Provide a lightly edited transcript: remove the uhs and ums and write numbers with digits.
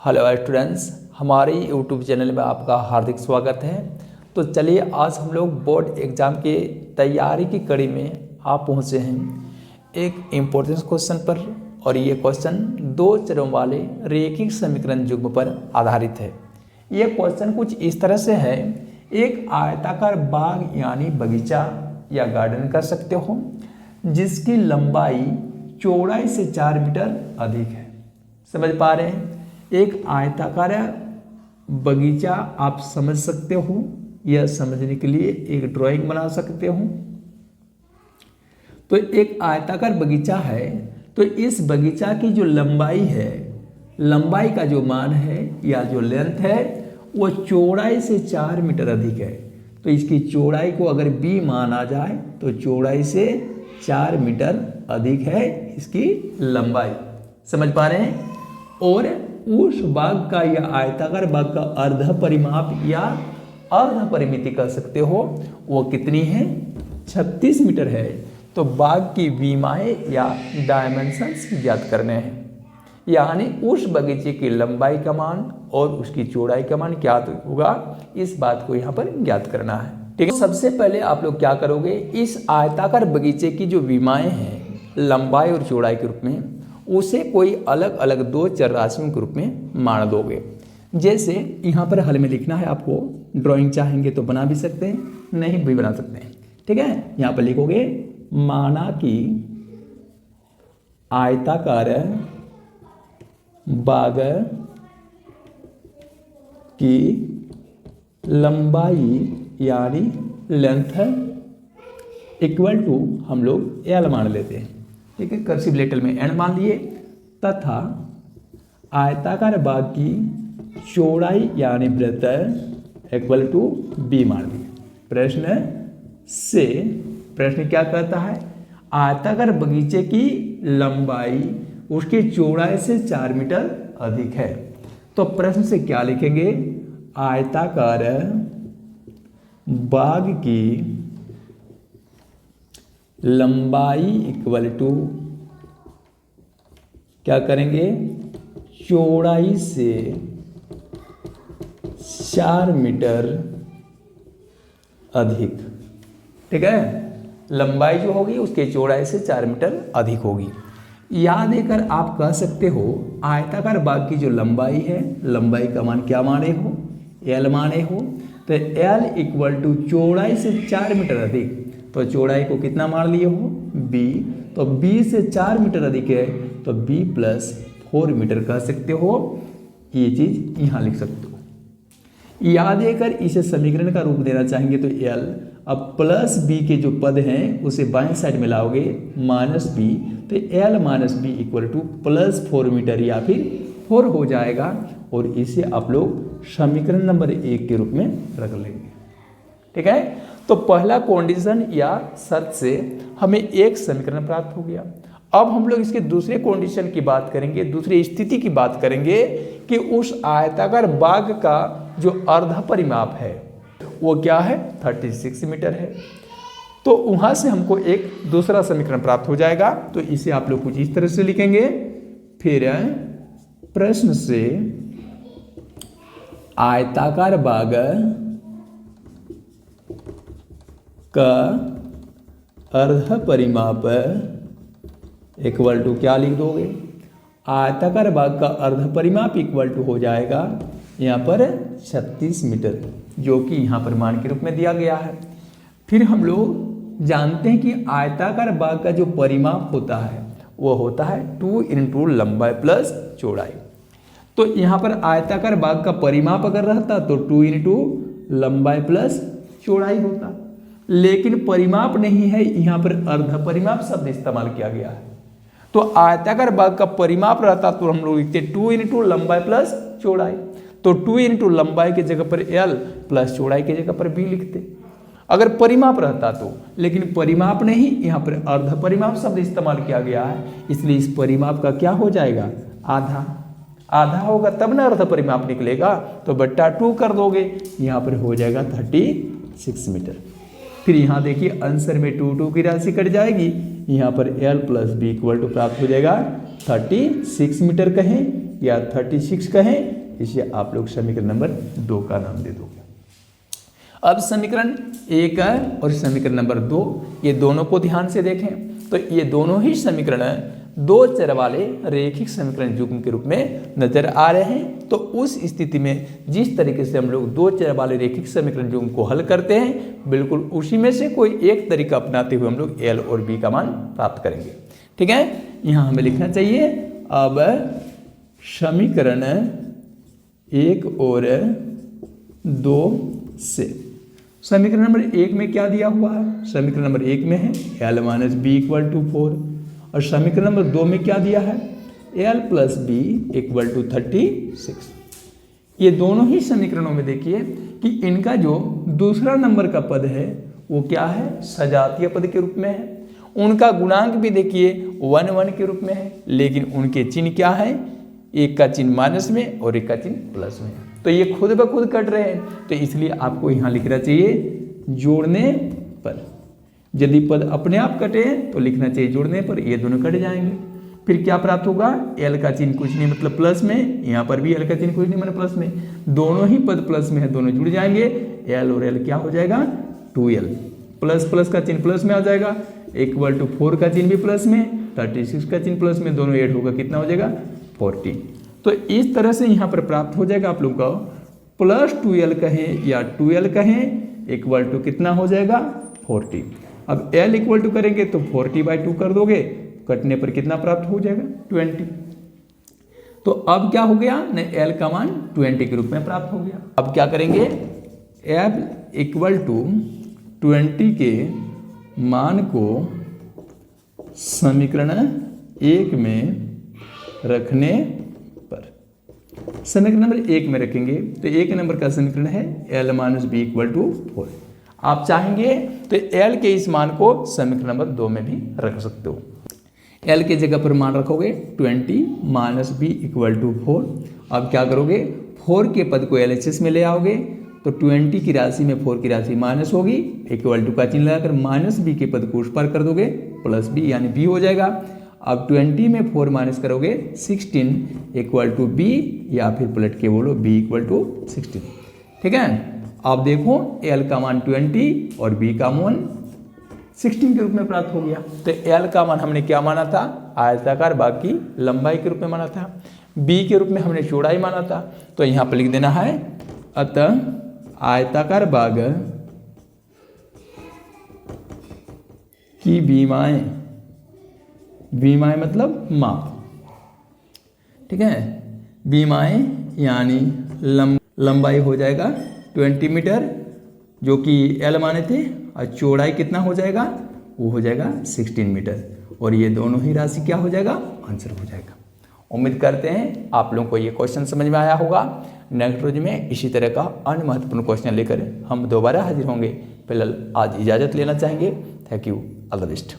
Hello students, हमारे YouTube channel में आपका हार्दिक स्वागत है। तो चलिए आज हम लोग बोर्ड एग्ज़ाम के तैयारी की कड़ी में आप पहुँचे हैं एक इम्पोर्टेंट क्वेश्चन पर, और ये क्वेश्चन दो चरों वाले रैखिक समीकरण युग्म पर आधारित है। ये क्वेश्चन कुछ इस तरह से है, एक आयताकार बाग यानी बगीचा या गार्डन कर सकते हो जिसकी लंबाई चौड़ाई से 4 मीटर अधिक है। समझ पा रहे हैं? एक आयताकार बगीचा आप समझ सकते हो, यह समझने के लिए एक ड्राइंग बना सकते हो। तो एक आयताकार बगीचा है, तो इस बगीचा की जो लंबाई है, लंबाई का जो मान है या जो लेंथ है वो चौड़ाई से 4 मीटर अधिक है। तो इसकी चौड़ाई को अगर b माना जाए तो चौड़ाई से 4 मीटर अधिक है इसकी लंबाई। समझ पा रहे हैं? और उस बाग का या आयताकार बाग का अर्ध परिमाप या अर्ध परिमिति कर सकते हो, वो कितनी है? 36 मीटर है। तो बाग की विमाएँ या डायमेंशंस ज्ञात करने हैं, यानी उस बगीचे की लंबाई का मान और उसकी चौड़ाई का मान क्या होगा, इस बात को यहाँ पर ज्ञात करना है। ठीक है, सबसे पहले आप लोग क्या करोगे, इस आयताकार बगीचे की जो विमाएँ हैं लंबाई और चौड़ाई के रूप में, उसे कोई अलग अलग दो चर राशियों के रूप में मान दोगे। जैसे यहाँ पर हल में लिखना है आपको, ड्राइंग चाहेंगे तो बना भी सकते हैं, नहीं भी बना सकते हैं। ठीक है, यहाँ पर लिखोगे माना कि आयताकार बाग की लंबाई यानी लेंथ इक्वल टू हम लोग एल मान लेते हैं। ठीक है, कर्सिव लेटर में एन मान लिए, तथा आयताकार बाग की चौड़ाई यानी ब्रेथ इक्वल टू बी मान लिए। प्रश्न क्या कहता है? आयताकार बगीचे की लंबाई उसकी चौड़ाई से 4 मीटर अधिक है। तो प्रश्न से क्या लिखेंगे? आयताकार बाग की लंबाई इक्वल टू क्या करेंगे? चौड़ाई से 4 मीटर अधिक। ठीक है, लंबाई जो होगी उसके चौड़ाई से 4 मीटर अधिक होगी। याद देकर आप कह सकते हो आयताकार बाग की जो लंबाई है, लंबाई का मान क्या माने हो? एल माने हो। तो एल इक्वल टू चौड़ाई से 4 मीटर अधिक, तो चौड़ाई को कितना मान लिए हो? b। तो b से 4 मीटर अधिक है तो b प्लस 4 मीटर कह सकते हो। ये चीज यहाँ लिख सकते हो। याद देकर इसे समीकरण का रूप देना चाहेंगे तो l, अब प्लस b के जो पद हैं उसे बाएं साइड में लाओगे माइनस b, तो l minus b equal to plus 4 metre या फिर 4 हो जाएगा, और इसे आप लोग समीकरण नंबर 1 के रूप में रख लेंगे। ठीक है, तो पहला कंडीशन या शर्त से हमें एक समीकरण प्राप्त हो गया। अब हम लोग इसके दूसरे कंडीशन की बात करेंगे, दूसरी स्थिति की बात करेंगे कि उस आयताकार बाग का जो अर्ध परिमाप है वो क्या है? 36 मीटर है। तो वहां से हमको एक दूसरा समीकरण प्राप्त हो जाएगा। तो इसे आप लोग कुछ इस तरह से लिखेंगे। फिर प्रश्न से आयताकार बाग का अर्ध परिमाप इक्वल टू क्या लिख दोगे? आयताकार बाग का अर्ध परिमाप इक्वल टू हो जाएगा यहाँ पर 36 मीटर, जो कि यहाँ पर मान के रूप में दिया गया है। फिर हम लोग जानते हैं कि आयताकार बाग का जो परिमाप होता है वो होता है 2 इंटू लंबाई प्लस चौड़ाई। तो यहाँ पर आयताकार बाग का परिमाप अगर रहता तो 2 इंटू लंबाई प्लस चौड़ाई होता, लेकिन परिमाप नहीं है, यहाँ पर अर्ध परिमाप शब्द इस्तेमाल किया गया है। तो आयताकार बाग का परिमाप रहता तो हम लोग लिखते 2 इंटू लंबाई प्लस चौड़ाई। तो 2 इंटू लंबाई की जगह पर एल प्लस चौड़ाई की जगह पर बी लिखते अगर परिमाप रहता तो, लेकिन परिमाप नहीं, यहाँ पर अर्ध परिमाप शब्द इस्तेमाल किया गया है, इसलिए इस परिमाप का क्या हो जाएगा? आधा। आधा होगा तब ना अर्ध परिमाप निकलेगा, तो बट्टा 2 कर दोगे, यहाँ पर हो जाएगा 36 मीटर। फिर यहाँ देखिए आंसर में 2 की राशि कट जाएगी, यहाँ पर l plus b equal to प्राप्त हो जाएगा 36 मीटर कहें या 36 कहें, इसे आप लोग समीकरण नंबर 2 का नाम दे दोगे। अब समीकरण 1 और समीकरण नंबर 2 ये दोनों को ध्यान से देखें तो ये दोनों ही समीकरण दो चर वाले रेखिक समीकरण युग्म के रूप में नजर आ रहे हैं। तो उस स्थिति में जिस तरीके से हम लोग दो चर वाले रेखिक समीकरण युग्म को हल करते हैं, बिल्कुल उसी में से कोई एक तरीका अपनाते हुए हम लोग एल और बी का मान प्राप्त करेंगे। ठीक है, यहाँ हमें लिखना चाहिए अब समीकरण 1 और 2 से समीकरण नंबर 1 में क्या दिया हुआ है, समीकरण नंबर 1 में है l minus b equal to 4 और समीकरण नंबर 2 में क्या दिया है l plus b equal to 36। ये दोनों ही समीकरणों में देखिए कि इनका जो दूसरा नंबर का पद है वो क्या है, सजातीय पद के रूप में है। उनका गुणांक भी देखिए 1 1 के रूप में है, लेकिन उनके चिन्ह क्या है, एक का चिन्ह माइनस में और एक का चिन्ह प्लस में। तो ये खुद ब खुद कट रहे हैं, तो इसलिए आपको यहाँ लिखना चाहिए जोड़ने पर। यदि पद अपने आप कटे तो लिखना चाहिए जोड़ने पर, ये दोनों कट जाएंगे। फिर क्या प्राप्त होगा, एल का चिन्ह कुछ नहीं मतलब प्लस में, यहाँ पर भी एल का चिन्ह कुछ नहीं मतलब प्लस में, दोनों ही पद प्लस में है, दोनों जुड़ जाएंगे। एल और एल क्या हो जाएगा 2l, प्लस प्लस का चिन्ह प्लस में आ जाएगा, इक्वल टू 4 का चिन्ह भी प्लस में, 36 का चिन्ह प्लस में, दोनों ऐड होगा कितना हो जाएगा 40। तो इस तरह से यहाँ पर प्राप्त हो जाएगा आप लोग का प्लस 2l कहें या 2l कहें इक्वल टू कितना हो जाएगा 40। अब l इक्वल टू करेंगे तो 40/2 कर दोगे, कटने पर कितना प्राप्त हो जाएगा 20। तो अब क्या हो गया न, l का मान 20 के रूप में प्राप्त हो गया। अब क्या करेंगे, l इक्वल टू 20 के मान को समीकरण 1 में रखने पर, समीकरण नंबर 1 में रखेंगे तो 1 नंबर का समीकरण है l minus b equal to 4। आप चाहेंगे तो l के इस मान को समीकरण नंबर 2 में भी रख सकते हो। l के जगह पर मान रखोगे 20 माइनस बी इक्वल टू 4। अब क्या करोगे, 4 के पद को LHS में ले आओगे तो 20 की राशि में 4 की राशि माइनस होगी, इक्वल टू का चिन्ह लगाकर माइनस बी के पद को उस पार कर दोगे, प्लस बी यानी बी हो जाएगा। अब 20 में 4 माइनस करोगे 16 इक्वल टू बी, या फिर पलट के बोलो b इक्वल टू 16। ठीक है, अब देखो l का मान 20 और b का मान 16 के रूप में प्राप्त हो गया। तो l का मान हमने क्या माना था, आयताकार भाग की लंबाई के रूप में माना था, b के रूप में हमने चौड़ाई माना था। तो यहाँ पर लिख देना है अतः आयताकार भाग की विमाएं, विमाएं मतलब माप, ठीक है, विमाएं यानी लंबाई हो जाएगा 20 मीटर जो कि l माने थे, और चौड़ाई कितना हो जाएगा, वो हो जाएगा 16 मीटर, और ये दोनों ही राशि क्या हो जाएगा, आंसर हो जाएगा। उम्मीद करते हैं आप लोगों को ये क्वेश्चन समझ में आया होगा। नेक्स्ट रोज में इसी तरह का अन्य महत्वपूर्ण क्वेश्चन लेकर हम दोबारा हाजिर होंगे। फिलहाल आज इजाज़त लेना चाहेंगे। Thank you, all the best.